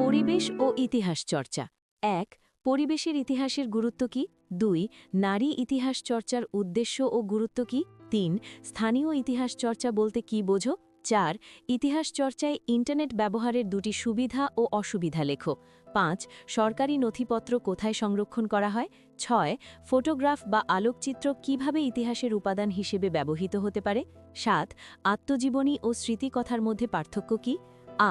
পরিবেশ ও ইতিহাস চর্চা। ১. পরিবেশের ইতিহাসের গুরুত্ব কি? ২. নারী ইতিহাস চর্চার উদ্দেশ্য ও গুরুত্ব কি? ৩. স্থানীয় ইতিহাস চর্চা বলতে কি বোঝো? ৪. ইতিহাস চর্চায় ইন্টারনেট ব্যবহারের দুটি সুবিধা ও অসুবিধা লেখো। ৫. সরকারি নথিপত্র কোথায় সংরক্ষণ করা হয়? ৬. ফটোগ্রাফ বা আলোকচিত্র কিভাবে ইতিহাসের উপাদান হিসেবে ব্যবহৃত হতে পারে? ৭. আত্মজীবনী ও স্মৃতিকথার মধ্যে পার্থক্য কি?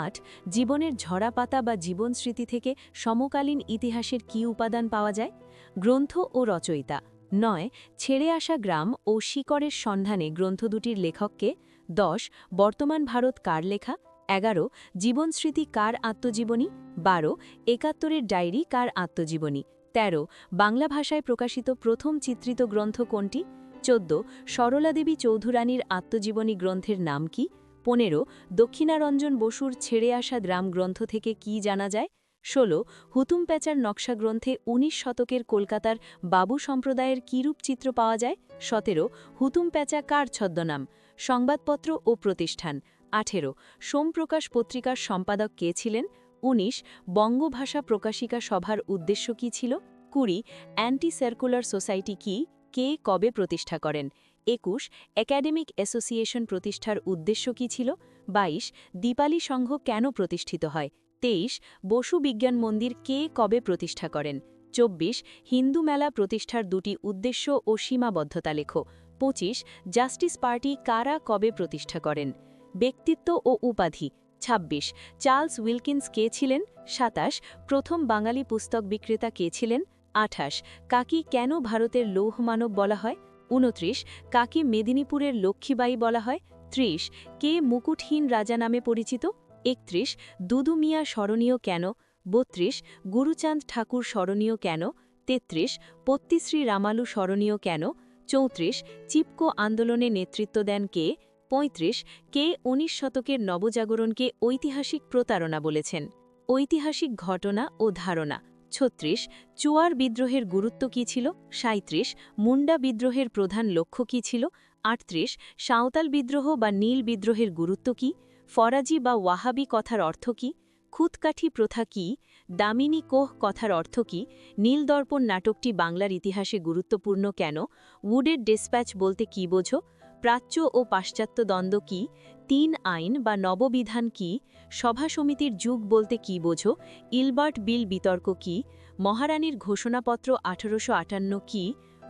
৮. জীবনের ঝরাপাতা বা জীবন স্মৃতি থেকে সমকালীন ইতিহাসের কী উপাদান পাওয়া যায়? গ্রন্থ ও রচয়িতা। ৯. ছেড়ে আসা গ্রাম ও শিকড়ের সন্ধানে গ্রন্থ দুটির লেখককে। ১০. বর্তমান ভারত কার লেখা? ১১. জীবনস্মৃতি কার আত্মজীবনী? ১২. একাত্তরের ডায়েরি কার আত্মজীবনী? ১৩. বাংলা ভাষায় প্রকাশিত প্রথম চিত্রিত গ্রন্থ কোনটি? ১৪. সরলাদেবী চৌধুরানীর আত্মজীবনী গ্রন্থের নাম কি? ১৫. দক্ষিণারঞ্জন বসুর ছেড়ে আসা গ্রাম গ্রন্থ থেকে কি জানা যায়? ১৬. হুতুম প্যাঁচার নকশা গ্রন্থে ১৯ শতকের কলকাতার বাবু সম্প্রদায়ের কিরূপ চিত্র পাওয়া যায়? ১৭. হুতুম প্যাঁচা কার ছদ্মনাম? সংবাদপত্র ও প্রতিষ্ঠান। ১৮. সোমপ্রকাশ পত্রিকার সম্পাদক কে ছিলেন? ১৯. বঙ্গভাষা প্রকাশিকা সভার উদ্দেশ্য কী ছিল? ২০. অ্যান্টি সার্কুলার সোসাইটি কি, কে, কবে প্রতিষ্ঠা করেন? ২১. একাডেমিক অ্যাসোসিয়েশন প্রতিষ্ঠার উদ্দেশ্য কী ছিল? ২২. দীপালি সংঘ কেন প্রতিষ্ঠিত হয়? ২৩. বসু বিজ্ঞান মন্দির কে, কবে প্রতিষ্ঠা করেন? ২৪. হিন্দু মেলা প্রতিষ্ঠার দুটি উদ্দেশ্য ও সীমাবদ্ধতা লেখো। ২৫. জাস্টিস পার্টি কারা, কবে প্রতিষ্ঠা করেন? ব্যক্তিত্ব ও উপাধি। ২৬. চার্লস উইলকিন্স কে ছিলেন? ২৭. প্রথম বাঙালি পুস্তক বিক্রেতা কে ছিলেন? ২৮. কাকি কেন ভারতের লৌহমানব বলা হয়? ২৯. কাকে মেদিনীপুরের লক্ষ্মীবাঈ বলা হয়? ৩০. কে মুকুটহীন রাজা নামে পরিচিত? ৩১. দুদু মিয়া স্মরণীয় কেন? ৩২. গুরুচাঁদ ঠাকুর স্মরণীয় কেন? ৩৩. পত্তিশ্রী রামালু স্মরণীয় কেন? ৩৪. চিপকো আন্দোলনে নেতৃত্ব দেন কে? ৩৫. কে ১৯ শতকের নবজাগরণকে ঐতিহাসিক প্রতারণা বলেছেন? ঐতিহাসিক ঘটনা ও ধারণা। ৩৬. চুয়ার বিদ্রোহের গুরুত্ব কী ছিল? ৩৭. মুন্ডা বিদ্রোহের প্রধান লক্ষ্য কী ছিল? ৩৮. সাঁওতাল বিদ্রোহ বা নীল বিদ্রোহের গুরুত্ব কী? ফরাজি বা ওয়াহাবি কথার অর্থ কী? খুতকাঠি প্রথা কী? দামিনী কোহ কথার অর্থ কী? নীলদর্পণ নাটকটি বাংলার ইতিহাসে গুরুত্বপূর্ণ কেন? উডের ডিসপ্যাচ বলতে কী বোঝো? প্রাচ্য ও পাশ্চাত্য দ্বন্দ্ব কী? ৩ আইন বা নববিধান কী? সভা সমিতির যুগ বলতে কী বোঝো? ইলবার্ট বিল বিতর্ক কী? মহারানীর ঘোষণাপত্র ১৮৫৮ কী?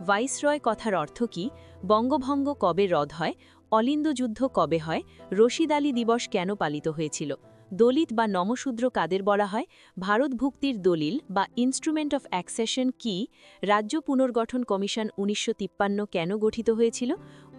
ভাইসরয় কথার অর্থ কী? বঙ্গভঙ্গ কবে রদ হয়? অলিন্দ যুদ্ধ কবে হয়? রশিদ আলী দিবস কেন পালিত হয়েছিল? দলিত বা নমশূদ্র কাদের বলা হয়? ভারতভুক্তির দলিল বা ইনস্ট্রুমেন্ট অফ অ্যাকসেশন কি? রাজ্য পুনর্গঠন কমিশন ১৯৫৩ কেন গঠিত হয়েছিল?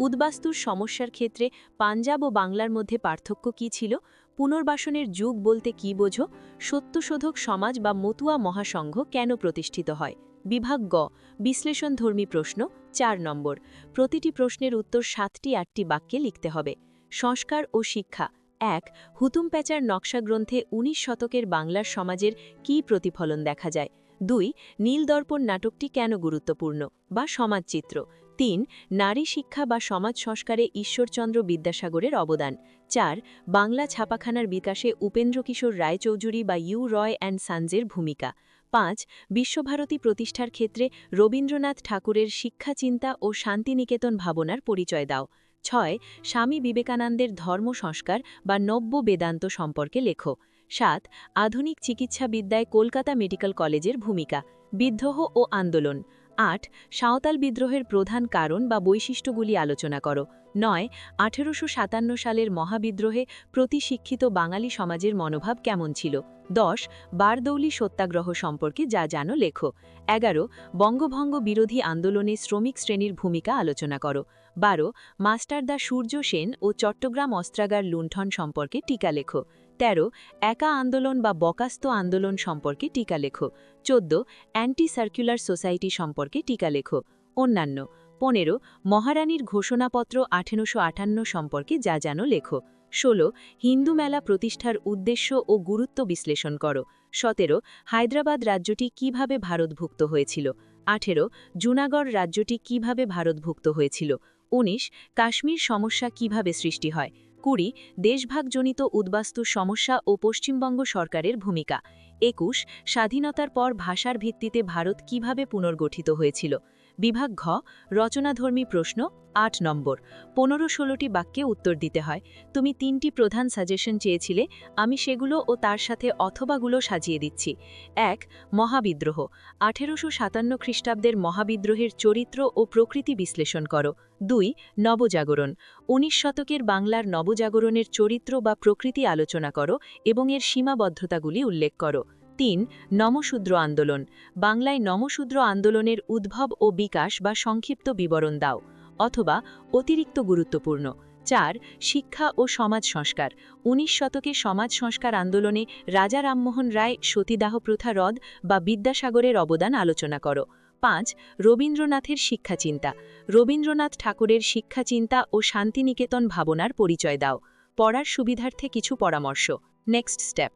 উদ্বাস্তুর সমস্যার ক্ষেত্রে পাঞ্জাব ও বাংলার মধ্যে পার্থক্য কী ছিল? পুনর্বাসনের যুগ বলতে কী বোঝো? সত্যশোধক সমাজ বা মতুয়া মহাসংঘ কেন প্রতিষ্ঠিত হয়? বিভাগ গ, বিশ্লেষণধর্মী প্রশ্ন। ৪ নম্বর। প্রতিটি প্রশ্নের উত্তর ৭টি ৮টি বাক্যে লিখতে হবে। সংস্কার ও শিক্ষা। ১. হুতুম প্যাঁচার নকশা গ্রন্থে ১৯ শতকের বাংলার সমাজের কী প্রতিফলন দেখা যায়? ২. নীলদর্পণ নাটকটি কেন গুরুত্বপূর্ণ বা সমাজচিত্র? ৩. নারী শিক্ষা বা সমাজ সংস্কারে ঈশ্বরচন্দ্র বিদ্যাসাগরের অবদান। ৪. বাংলা ছাপাখানার বিকাশে উপেন্দ্রকিশোর রায়চৌধুরী বা ইউ রয় অ্যান্ড সানজের ভূমিকা। ৫. বিশ্বভারতী প্রতিষ্ঠার ক্ষেত্রে রবীন্দ্রনাথ ঠাকুরের শিক্ষাচিন্তা ও শান্তিনিকেতন ভাবনার পরিচয় দাও। ৬. স্বামী বিবেকানন্দের ধর্ম সংস্কার বা নব্য বেদান্ত সম্পর্কে লেখো। ৭. আধুনিক চিকিৎসাবিদ্যায় কলকাতা মেডিকেল কলেজের ভূমিকা। বিদ্রোহ ও আন্দোলন। ৮. সাঁওতাল বিদ্রোহের প্রধান কারণ বা বৈশিষ্ট্যগুলি আলোচনা করো। ৯. ১৮৫৭ সালের মহাবিদ্রোহে প্রতিশিক্ষিত বাঙালি সমাজের মনোভাব কেমন ছিল? ১০. বারদৌলি সত্যাগ্রহ সম্পর্কে যা জানো লেখো। ১১. বঙ্গভঙ্গ বিরোধী আন্দোলনে শ্রমিক শ্রেণীর ভূমিকা আলোচনা করো। ১২. মাস্টারদা সূর্য সেন ও চট্টগ্রাম অস্ত্রাগার লুণ্ঠন সম্পর্কে টিকা লেখো। ১৩. একা আন্দোলন বা বকাস্ত আন্দোলন সম্পর্কে টিকা লেখো। ১৪. অ্যান্টি সার্কুলার সোসাইটি সম্পর্কে টিকা লেখো। অন্যান্য। ১৫. মহারানীর ঘোষণাপত্র ১৮৫৮ সম্পর্কে যা জানো লেখো। ১৬. হিন্দু মেলা প্রতিষ্ঠার উদ্দেশ্য ও গুরুত্ব বিশ্লেষণ করো। ১৭. হায়দ্রাবাদ রাজ্যটি কিভাবে ভারতভুক্ত হয়েছিল? ১৮. জুনাগড় রাজ্যটি কিভাবে ভারতভুক্ত হয়েছিল? ১৯. কাশ্মীর সমস্যা কিভাবে সৃষ্টি হয়? ২০. দেশভাগজনিত উদ্বাস্তু সমস্যা ও পশ্চিমবঙ্গ সরকারের ভূমিকা। 21 স্বাধীনতার পর ভাষার ভিত্তিতে ভারত কিভাবে পুনর্গঠিত হয়েছিল। বিভাগ ঘ রচনাধর্মী প্রশ্ন 8 নম্বর 15-16টি বাক্যে উত্তর দিতে হয়। তুমি 3টি প্রধান সাজেশন চেয়েছিলে, আমি সেগুলো ও তার সাথে অথবাগুলো সাজিয়ে দিচ্ছি। 1 মহাবিদ্রোহ 1857 খ্রিস্টাব্দের মহাবিদ্রোহের চরিত্র ও প্রকৃতি বিশ্লেষণ করো। 2 নবজাগরণ 19 শতকের বাংলার নবজাগরণের চরিত্র বা প্রকৃতি আলোচনা করো এবং এর সীমাবদ্ধতাগুলি উল্লেখ করো। 3 নমশূদ্র আন্দোলন বাংলায় নমশূদ্র আন্দোলনের উদ্ভব ও বিকাশ বা সংক্ষিপ্ত বিবরণ দাও। অথবা অতিরিক্ত গুরুত্বপূর্ণ 4 শিক্ষা ও সমাজ সংস্কার 19 শতকে সমাজ সংস্কার আন্দোলনে রাজা রামমোহন রায় সতীদাহ প্রথা রদ বা বিদ্যাসাগরের অবদান আলোচনা করো। 5 রবীন্দ্রনাথের শিক্ষাচিন্তা রবীন্দ্রনাথ ঠাকুরের শিক্ষাচিন্তা ও শান্তিনিকেতন ভাবনার পরিচয় দাও। পড়ার সুবিধার্থে কিছু পরামর্শ। Next step.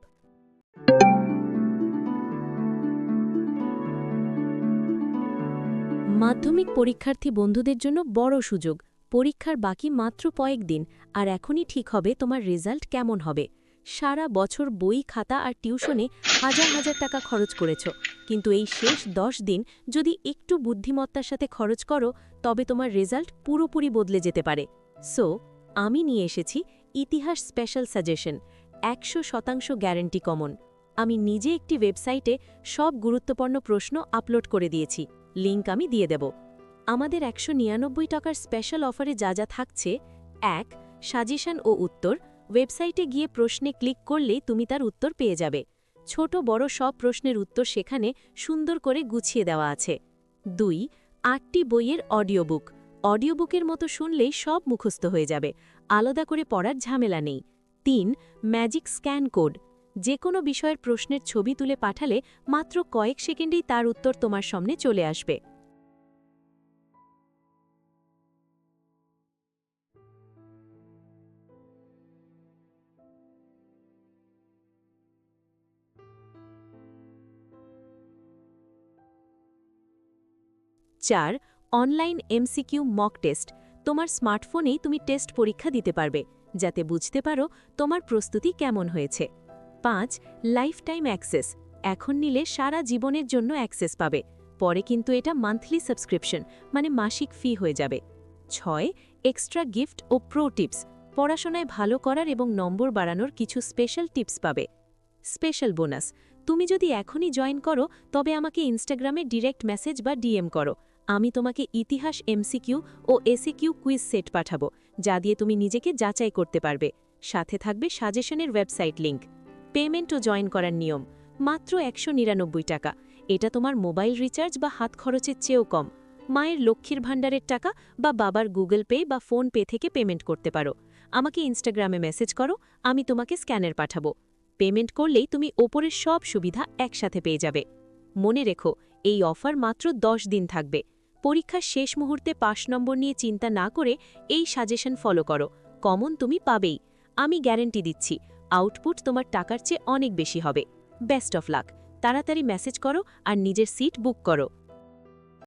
মাধ্যমিক পরীক্ষার্থী বন্ধুদের জন্য বড় সুযোগ। পরীক্ষার বাকি মাত্র কয়েকদিন, আর এখনই ঠিক হবে তোমার রেজাল্ট কেমন হবে। সারা বছর বই, খাতা আর টিউশনে হাজার হাজার টাকা খরচ করেছ, কিন্তু এই শেষ 10 দিন যদি একটু বুদ্ধিমত্তার সাথে খরচ করো, তবে তোমার রেজাল্ট পুরোপুরি বদলে যেতে পারে। সো আমি নিয়ে এসেছি ইতিহাস স্পেশাল সাজেশন, 100% গ্যারান্টি কমন। আমি নিজে একটি ওয়েবসাইটে সব গুরুত্বপূর্ণ প্রশ্ন আপলোড করে দিয়েছি, লিংক আমি দিয়ে দেব। আমাদের 199 টাকার স্পেশাল অফারে যা যা থাকছে: 1 সাজেশন ও উত্তর, ওয়েবসাইটে গিয়ে প্রশ্নে ক্লিক করলেই তুমি তার উত্তর পেয়ে যাবে। ছোট বড় সব প্রশ্নের উত্তর সেখানে সুন্দর করে গুছিয়ে দেওয়া আছে। 2 8টি বইয়ের অডিওবুক, অডিওবুকের মতো শুনলেই সব মুখস্থ হয়ে যাবে, আলাদা করে পড়ার ঝামেলা নেই। 3 ম্যাজিক স্ক্যান কোড, যে কোনো বিষয়ের প্রশ্নের ছবি তুলে পাঠালে মাত্র কয়েক সেকেন্ডেই তার উত্তর তোমার সামনে চলে আসবে। 4 অনলাইন এমসিকিউ মক টেস্ট, তোমার স্মার্টফোনেই তুমি টেস্ট পরীক্ষা দিতে পারবে, যাতে বুঝতে পারো তোমার প্রস্তুতি কেমন হয়েছে। 5 লাইফ টাইম অ্যাক্সেস, এখন নিলে সারা জীবনের জন্য অ্যাক্সেস পাবে, পরে কিন্তু এটা মান্থলি সাবস্ক্রিপশন মানে মাসিক ফি হয়ে যাবে। 6 এক্সট্রা গিফট ও প্রো টিপস, পড়াশোনায় ভালো করার এবং নম্বর বাড়ানোর কিছু স্পেশাল টিপস পাবে। স্পেশাল বোনাস, তুমি যদি এখনই জয়েন করো তবে আমাকে ইনস্টাগ্রামে ডিরেক্ট মেসেজ বা ডিএম করো, আমি তোমাকে ইতিহাস এমসিকিউ ও এসিকিউ কুইজ সেট পাঠাবো, যা দিয়ে তুমি নিজেকে যাচাই করতে পারবে। সাথে থাকবে সাজেশনের ওয়েবসাইট লিংক। পেমেন্ট ও জয়েন করার নিয়ম মাত্র 199 টাকা। এটা তোমার মোবাইল রিচার্জ বা হাত খরচের চেয়েও কম। মায়ের লক্ষ্মীর ভাণ্ডারের টাকা বা বাবার গুগল পে বা ফোন পে থেকে পেমেন্ট করতে পারো। আমাকে ইনস্টাগ্রামে মেসেজ করো, আমি তোমাকে স্ক্যানার পাঠাবো। পেমেন্ট করলেই তুমি ওপরের সব সুবিধা একসাথে পেয়ে যাবে। মনে রেখো, এই অফার মাত্র 10 দিন থাকবে। পরীক্ষার শেষ মুহূর্তে পাস নম্বর নিয়ে চিন্তা না করে এই সাজেশন ফলো করো, কমন তুমি পাবেই। আমি গ্যারান্টি দিচ্ছি, আউটপুট তোমার টাকার চেয়ে অনেক বেশি হবে। বেস্ট অফ লাক, তাড়াতাড়ি মেসেজ করো আর নিজের সিট বুক করো।